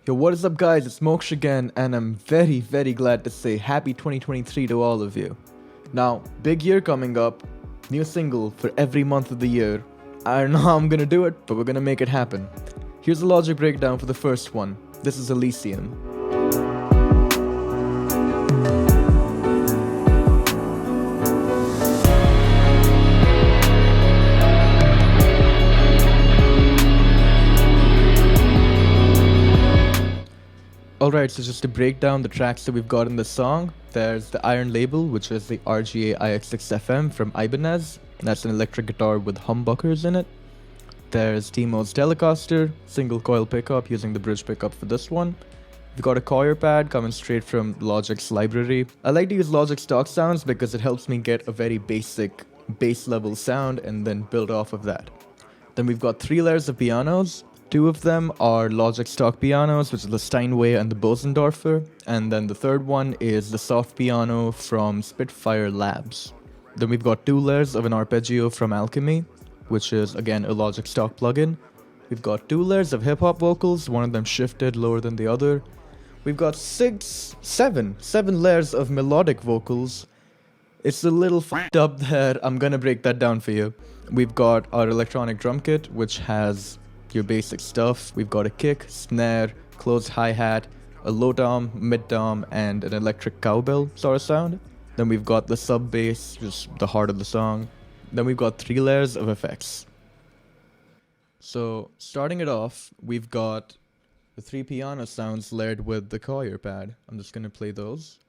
Yo, what is up, guys? It's Moksh again, and I'm very glad to say happy 2023 to all of you. Now, big year coming up, new single for every month of the year. I don't know how I'm gonna do it, but we're gonna make it happen. Here's the logic breakdown for the first one. This is Elysium. Alright, so just to break down the tracks that we've got in the song, there's the Iron Label, which is the RGA IX6FM from Ibanez. That's an electric guitar with humbuckers in it. There's Timo's Telecaster, single coil pickup using the bridge pickup for this one. We've got a coir pad coming straight from Logic's library. I like to use Logic stock sounds because it helps me get a very basic bass level sound and then build off of that. Then we've got 3 layers of pianos. 2 of them are Logic stock pianos, which is the Steinway and the Bosendorfer, and then the third one is the soft piano from Spitfire Labs. Then we've got 2 layers of an arpeggio from Alchemy, which is again a Logic stock plugin. We've got 2 layers of hip-hop vocals, one of them shifted lower than the other. We've got 7 layers of melodic vocals. It's a little fucked up there. I'm gonna break that down for you. We've got our electronic drum kit, which has your basic stuff. We've got a kick, snare, closed hi-hat, a low tom, mid tom, and an electric cowbell sort of sound. Then we've got the sub bass, just the heart of the song. Then we've got 3 layers of effects. So starting it off, we've got the 3 piano sounds layered with the coir pad. I'm just gonna play those.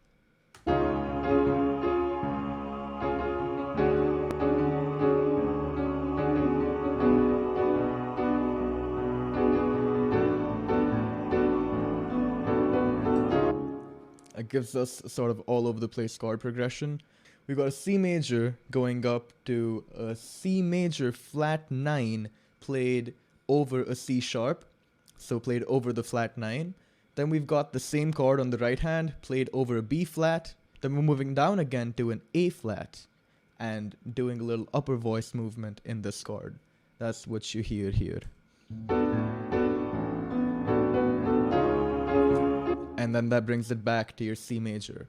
It gives us a sort of all over the place chord progression. We've got a C major going up to a C major flat 9 played over a C sharp, so played over the flat 9. Then we've got the same chord on the right hand played over a B flat. Then we're moving down again to an A flat and doing a little upper voice movement in this chord. That's what you hear here. And then that brings it back to your C major.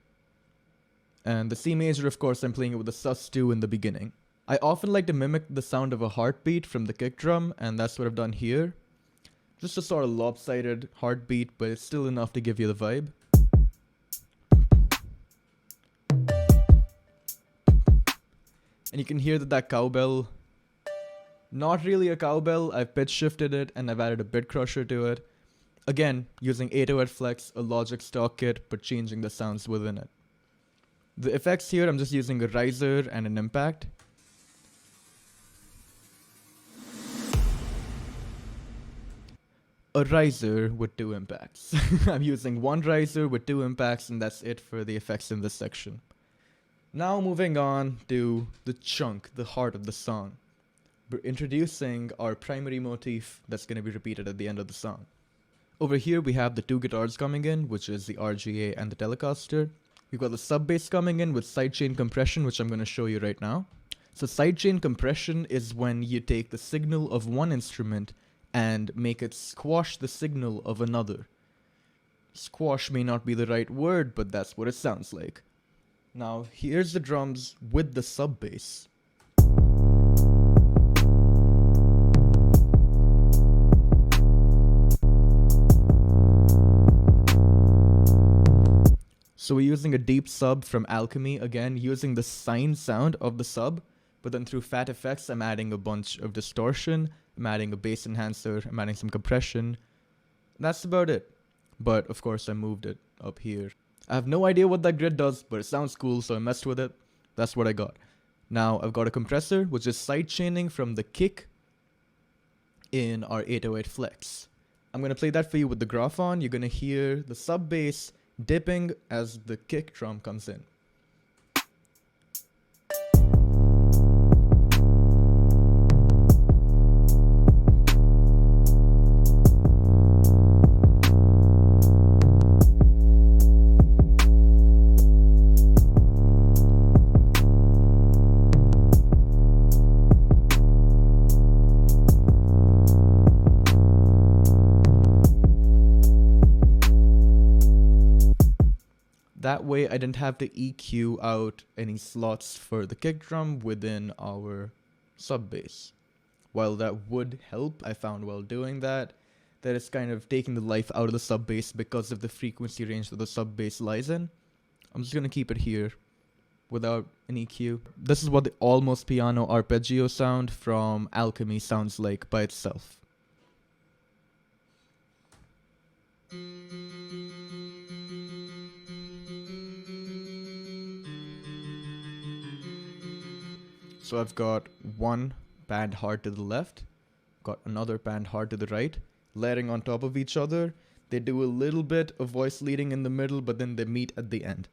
And the C major, of course, I'm playing it with a sus2 in the beginning. I often like to mimic the sound of a heartbeat from the kick drum, and that's what I've done here. Just a sort of lopsided heartbeat, but it's still enough to give you the vibe. And you can hear that cowbell, not really a cowbell, I've pitch shifted it and I've added a bit crusher to it. Again, using 808 Flex, a Logic stock kit, but changing the sounds within it. The effects here, I'm just using a riser and an impact. A riser with 2 impacts. I'm using 1 riser with 2 impacts, and that's it for the effects in this section. Now moving on to the chunk, the heart of the song. We're introducing our primary motif that's going to be repeated at the end of the song. Over here we have the 2 guitars coming in, which is the RGA and the Telecaster. We've got the sub bass coming in with sidechain compression, which I'm going to show you right now. So sidechain compression is when you take the signal of one instrument and make it squash the signal of another. Squash may not be the right word, but that's what it sounds like. Now here's the drums with the sub bass. So we're using a deep sub from Alchemy, again using the sine sound of the sub, but then through fat effects I'm adding a bunch of distortion, I'm adding a bass enhancer, I'm adding some compression. That's about it. But of course I moved it up here. I have no idea what that grid does, but it sounds cool, so I messed with it. That's what I got. Now I've got a compressor, which is sidechaining from the kick in our 808 Flex. I'm going to play that for you with the graph on. You're going to hear the sub bass dipping as the kick drum comes in. That way I didn't have to EQ out any slots for the kick drum within our sub bass. While that would help, I found while doing that it's kind of taking the life out of the sub bass because of the frequency range that the sub bass lies in. I'm just gonna keep it here without an EQ. This is what the almost piano arpeggio sound from Alchemy sounds like by itself. So I've got one band hard to the left, got another band hard to the right, layering on top of each other. They do a little bit of voice leading in the middle, but then they meet at the end.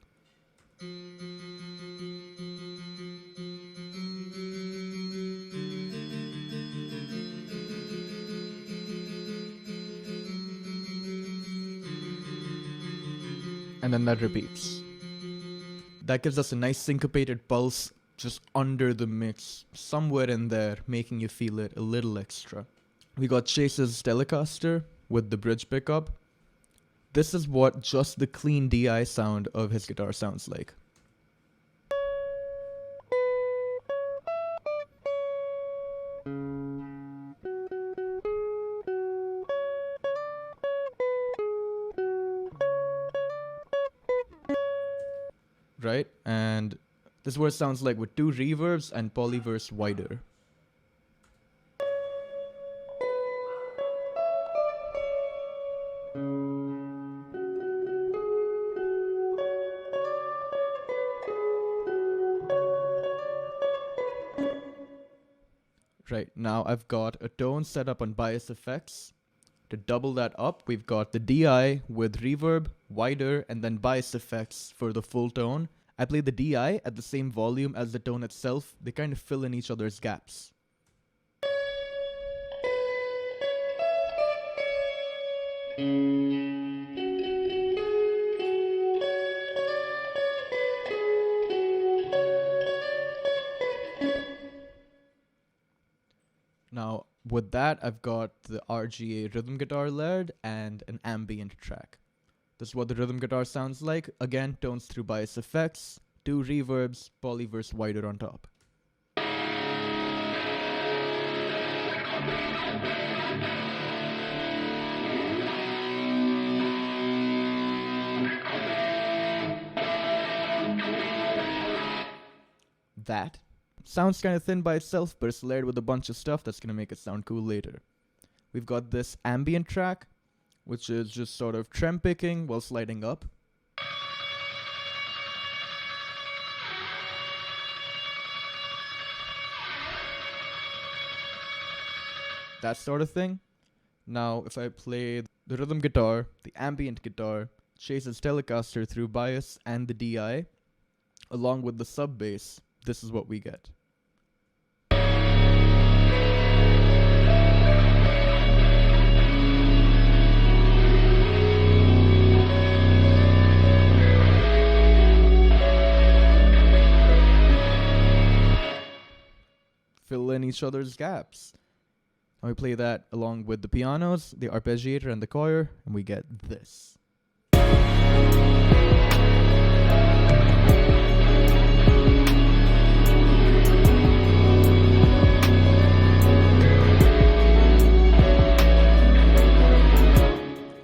And then that repeats. That gives us a nice syncopated pulse just under the mix, somewhere in there, making you feel it a little extra. We got Chase's Telecaster with the bridge pickup. This is what just the clean DI sound of his guitar sounds like. Right? And this is what it sounds like with 2 reverbs and polyverse wider. Right, now I've got a tone set up on bias effects. To double that up, we've got the DI with reverb, wider, and then bias effects for the full tone. I play the DI at the same volume as the tone itself. They kind of fill in each other's gaps. Now, with that, I've got the RGA rhythm guitar layered and an ambient track. This is what the rhythm guitar sounds like. Again, tones through bias effects, 2 reverbs, polyverse wider on top. That sounds kind of thin by itself, but it's layered with a bunch of stuff that's going to make it sound cool later. We've got this ambient track, which is just sort of trem picking while sliding up. That sort of thing. Now, if I play the rhythm guitar, the ambient guitar, Chase's Telecaster through bias and the DI, along with the sub bass, this is what we get. Fill in each other's gaps. Now we play that along with the pianos, the arpeggiator, and the choir, and we get this.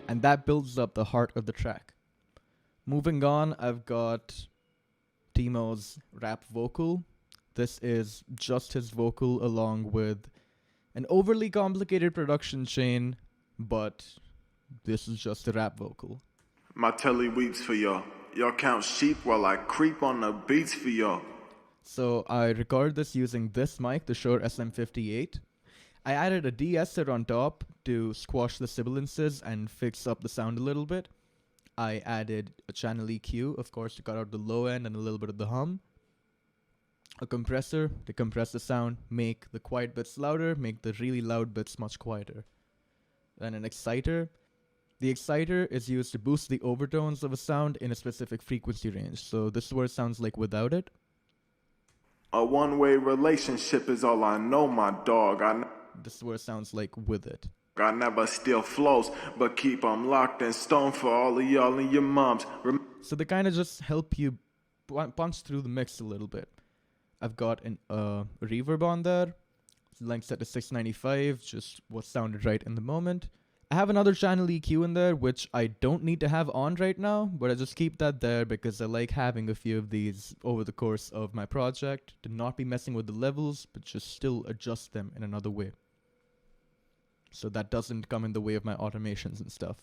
And that builds up the heart of the track. Moving on, I've got Timo's rap vocal. This is just his vocal along with an overly complicated production chain, but this is just a rap vocal. My telly weeps for y'all. Y'all count sheep while I creep on the beats for y'all. So I record this using this mic, the Shure SM58. I added a de-esser on top to squash the sibilances and fix up the sound a little bit. I added a channel EQ, of course, to cut out the low end and a little bit of the hum. A compressor to compress the sound, make the quiet bits louder, make the really loud bits much quieter. Then an exciter. The exciter is used to boost the overtones of a sound in a specific frequency range. So this is what it sounds like without it. A one-way relationship is all I know, my dog. This is what it sounds like with it. I never steal flows, but keep them locked in stone for all of y'all and your moms. So they kind of just help you punch through the mix a little bit. I've got an reverb on there, length set to 695, just what sounded right in the moment. I have another channel EQ in there, which I don't need to have on right now, but I just keep that there because I like having a few of these over the course of my project to not be messing with the levels, but just still adjust them in another way. So that doesn't come in the way of my automations and stuff.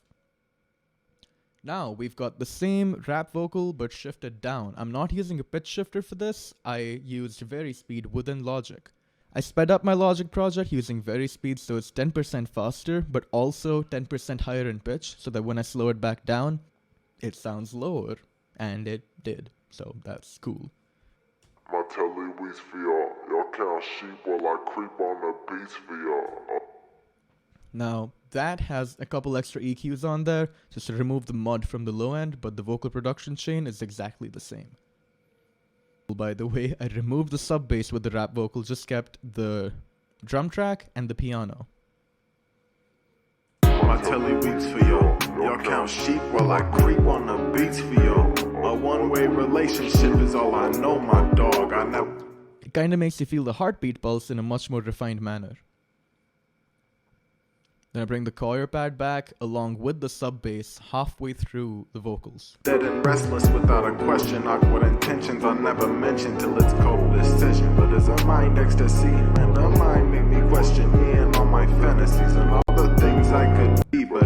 Now, we've got the same rap vocal, but shifted down. I'm not using a pitch shifter for this. I used Varispeed within Logic. I sped up my Logic project using Varispeed so it's 10% faster, but also 10% higher in pitch, so that when I slow it back down, it sounds lower. And it did, so that's cool. My telly weeds for y'all count sheep while I creep on the beats for y'all. Now, that has a couple extra EQs on there, just to remove the mud from the low end, but the vocal production chain is exactly the same. By the way, I removed the sub bass with the rap vocal, just kept the drum track and the piano. My telly weeps for y'all count sheep while I creep on the beats for y'all. A one-way relationship is all I know, my dog. I never. It kinda makes you feel the heartbeat pulse in a much more refined manner. Then I bring the choir pad back along with the sub bass halfway through the vocals. Dead and restless without a question. Awkward intentions I'll never mention till it's cold decision. But as a mind ecstasy, and the mind make me question me and all my fantasies and all the things I could be, but.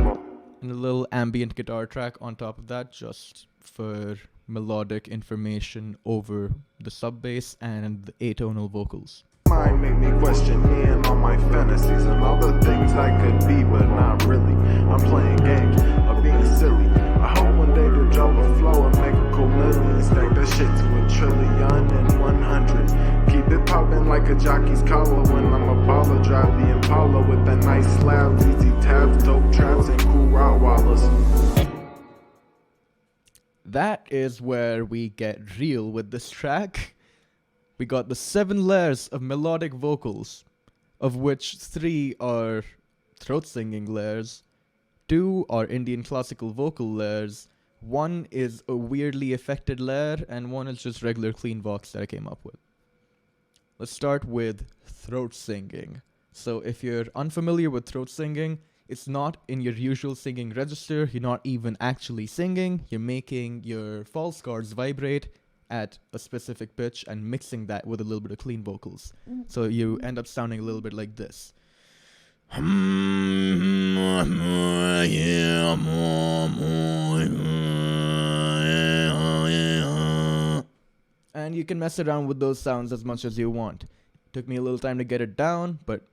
And a little ambient guitar track on top of that, just for melodic information over the sub bass and the atonal vocals. Mind make me question me and all my fantasies and all the things I could be, but not really. I'm playing games of being silly. I hope one day to drop a flow and make a cool million. Stack that shit to a trillion and 100. Keep it popping like a jockey's collar when I'm a baller. Drive the Impala with the nice slabs, easy tabs, dope traps, and cool Rottweilers. That is where we get real with this track. We got the 7 layers of melodic vocals, of which 3 are throat singing layers, 2 are Indian classical vocal layers, 1 is a weirdly affected layer, and 1 is just regular clean vox that I came up with. Let's start with throat singing. So if you're unfamiliar with throat singing, it's not in your usual singing register, you're not even actually singing, you're making your false chords vibrate at a specific pitch and mixing that with a little bit of clean vocals. So you end up sounding a little bit like this. And you can mess around with those sounds as much as you want. Took me a little time to get it down, but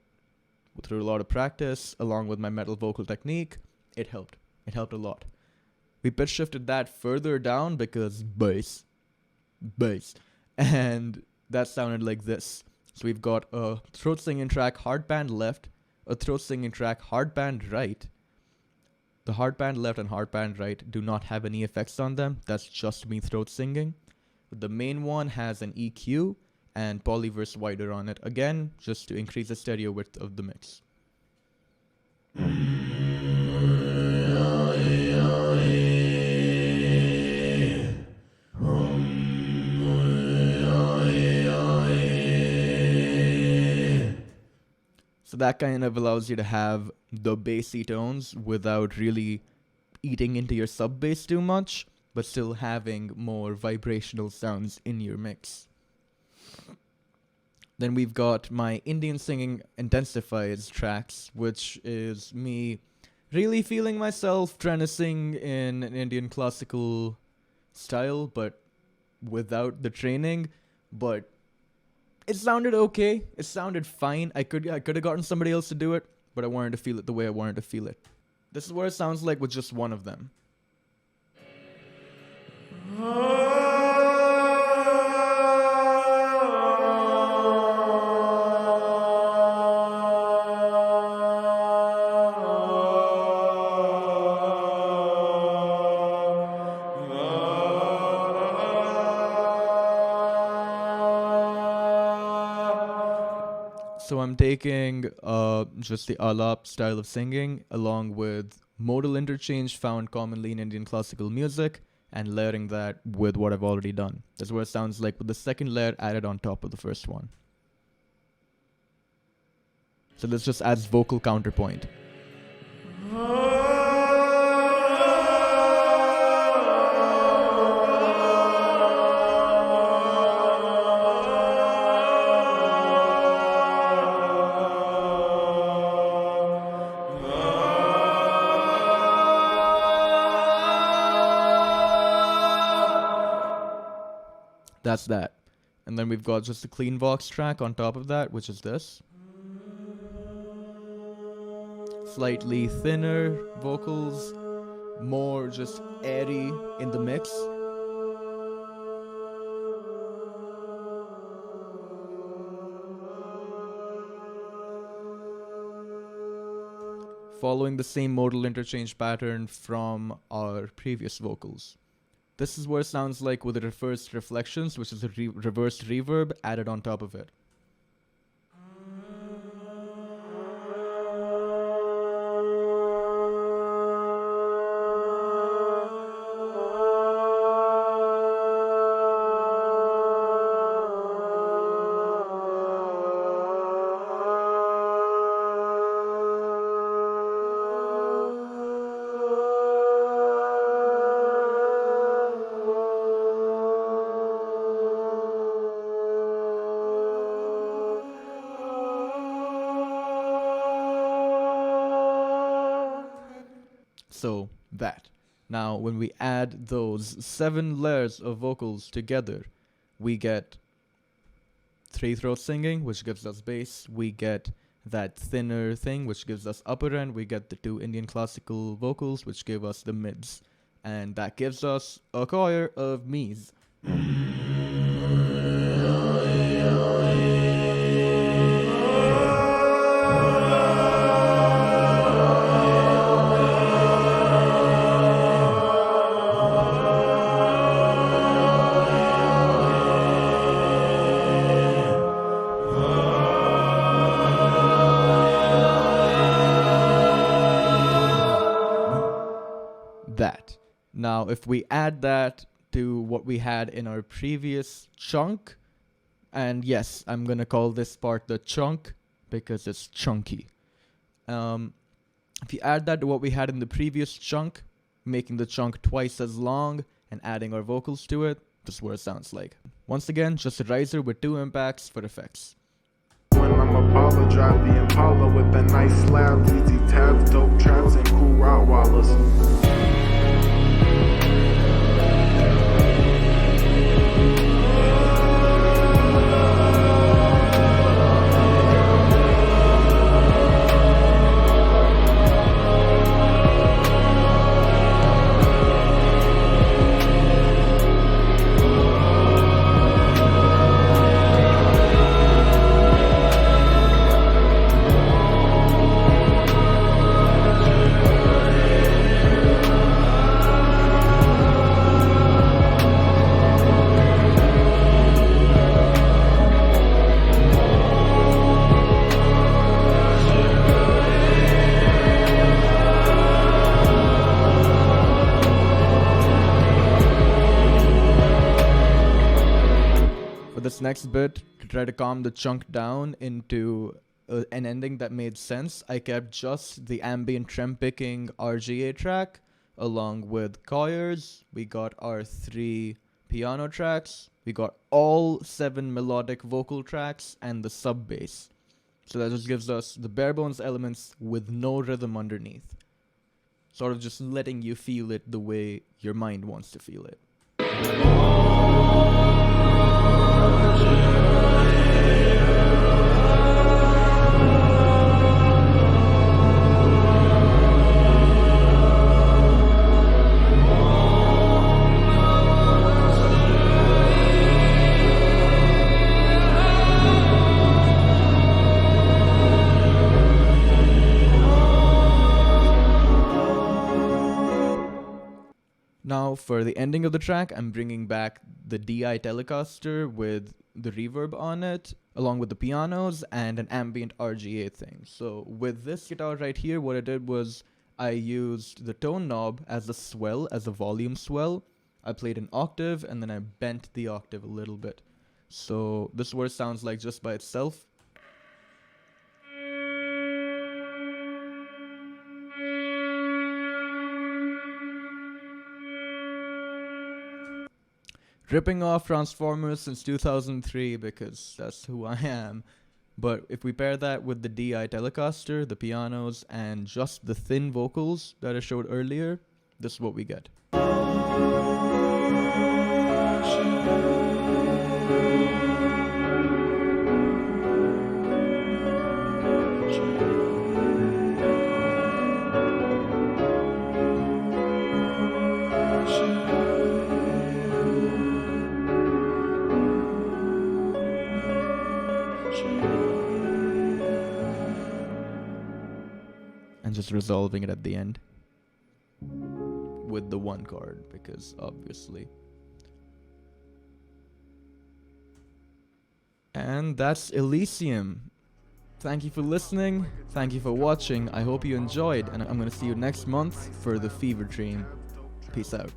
through a lot of practice, along with my metal vocal technique, it helped. It helped a lot. We pitch shifted that further down because bass. And that sounded like this. So we've got a throat singing track hard band left, a throat singing track hard band right. The hard band left and hard band right do not have any effects on them. That's just me throat singing. The main one has an EQ and polyverse wider on it, again just to increase the stereo width of the mix. So that kind of allows you to have the bassy tones without really eating into your sub bass too much, but still having more vibrational sounds in your mix. Then we've got my Indian singing intensifies tracks, which is me really feeling myself trying to sing in an Indian classical style, but without the training. But it sounded okay. It sounded fine. I could have gotten somebody else to do it, but I wanted to feel it the way I wanted to feel it. This is what it sounds like with just one of them. So I'm taking just the alap style of singing along with modal interchange found commonly in Indian classical music and layering that with what I've already done. That's what it sounds like with the second layer added on top of the first one. So this just adds vocal counterpoint. That's that. And then we've got just a clean Vox track on top of that, which is this. Slightly thinner vocals, more just airy in the mix. Following the same modal interchange pattern from our previous vocals. This is what it sounds like with the reversed reflections, which is a reversed reverb added on top of it. So that. Now, when we add those 7 layers of vocals together, we get 3-throat singing, which gives us bass. We get that thinner thing, which gives us upper end. We get the 2 Indian classical vocals, which give us the mids. And that gives us a choir of me's. That. Now, if we add that to what we had in our previous chunk, and yes, I'm gonna call this part the chunk because it's chunky. If you add that to what we had in the previous chunk, making the chunk twice as long and adding our vocals to it, this is what it sounds like. Once again, just a riser with 2 impacts for effects. When I'm Apollo, drive the Impala with a nice slab, easy tabs, dope traps, and cool Rottweilers. For this next bit, to try to calm the chunk down into an ending that made sense, I kept just the ambient trem picking RGA track along with choirs. We got our 3 piano tracks. We got all 7 melodic vocal tracks and the sub bass. So that just gives us the bare bones elements with no rhythm underneath. Sort of just letting you feel it the way your mind wants to feel it. Now for the ending of the track, I'm bringing back the DI Telecaster with the reverb on it, along with the pianos and an ambient RGA thing. So with this guitar right here, what I did was I used the tone knob as a swell, as a volume swell, I played an octave and then I bent the octave a little bit. So this verse sounds like just by itself. Ripping off Transformers since 2003 because that's who I am. But if we pair that with the DI Telecaster, the pianos, and just the thin vocals that I showed earlier, this is what we get. And just resolving it at the end with the 1 chord, because obviously. And that's Elysium. Thank you for listening. Thank you for watching. I hope you enjoyed, and I'm going to see you next month for the Fever Dream. Peace out.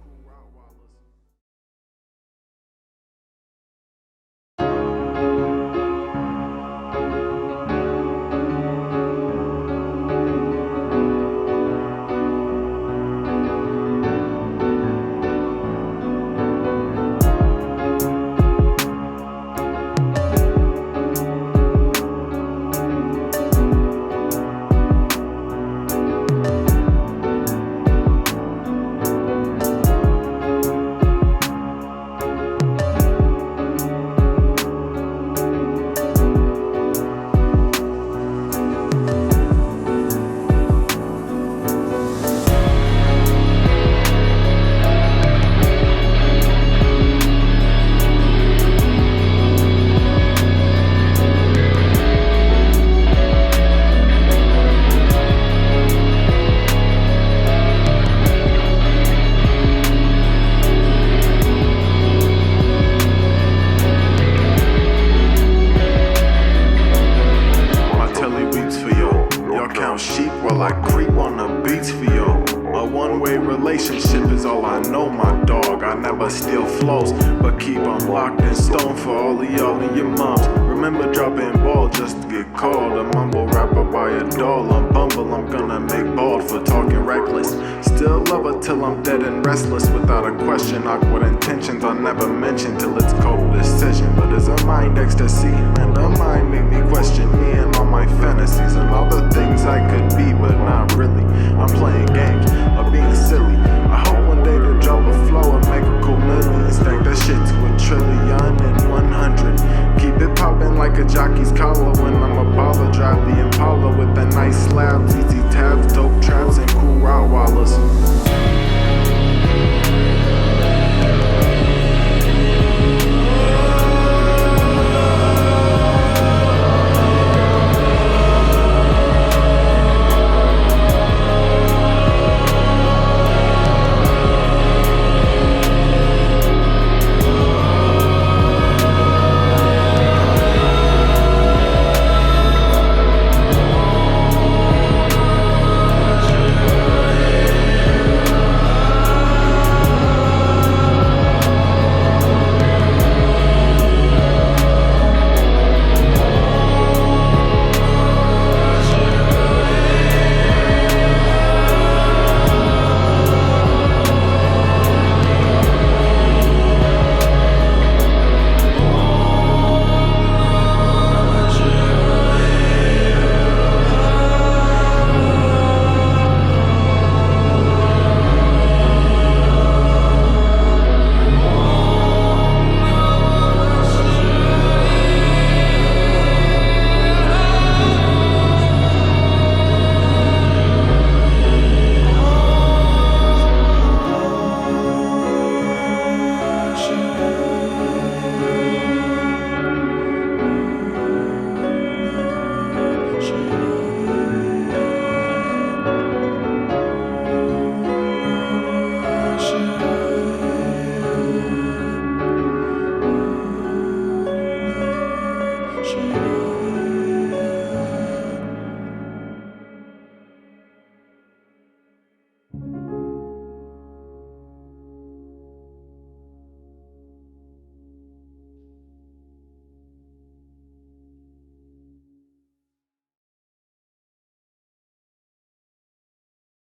Relationship is all I know, my dog. I never steal flows, but keep them locked in stone for all of y'all and your moms. Remember dropping ball just to get called a mumble rapper by a doll. I'm bumble, I'm gonna make bald for talking reckless. Still love her till I'm dead and restless without a question. Awkward intentions I never mention till it's cold decision. But is a mind ecstasy, and a mind make me question me and all my fantasies and all the things I could be, but not really. I'm playing games of being